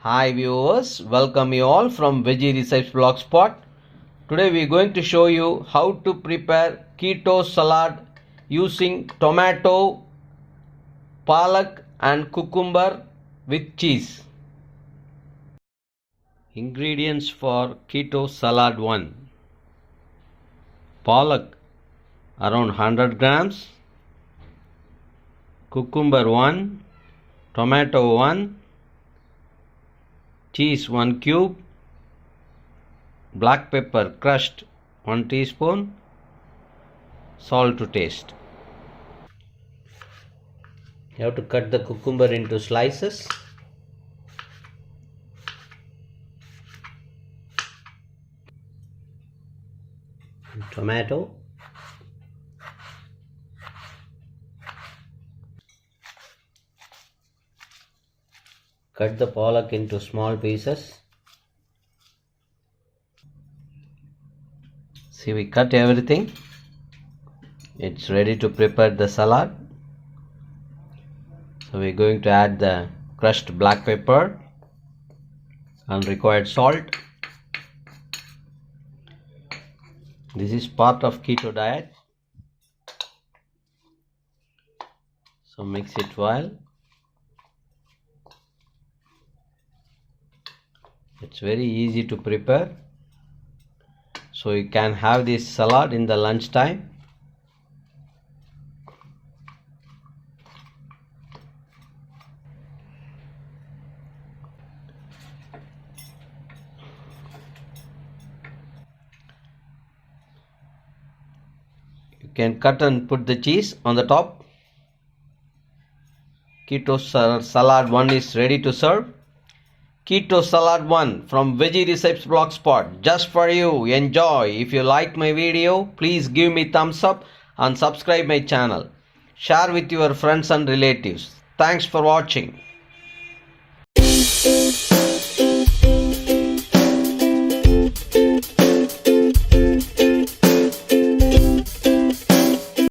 Hi viewers, welcome you all from Veggie Recipes Blogspot. Today we are going to show you how to prepare keto salad using tomato, palak and cucumber with cheese. Ingredients for keto salad 1. Palak around 100 grams, cucumber 1, tomato 1, cheese 1 cube, black pepper crushed 1 teaspoon, salt to taste. You have to cut the cucumber into slices. Tomato. Cut the palak into small pieces. See, we cut everything. It's ready to prepare the salad. So we're going to add the crushed black pepper and required salt. This is part of keto diet. So mix it well. It's very easy to prepare. So you can have this salad in the lunch time. You can cut and put the cheese on the top. Keto salad 1 is ready to serve. Keto Salad 1 from Veggie Recipes Blogspot, just for you. Enjoy. If you like my video, please give me thumbs up and subscribe my channel. Share with your friends and relatives. Thanks for watching.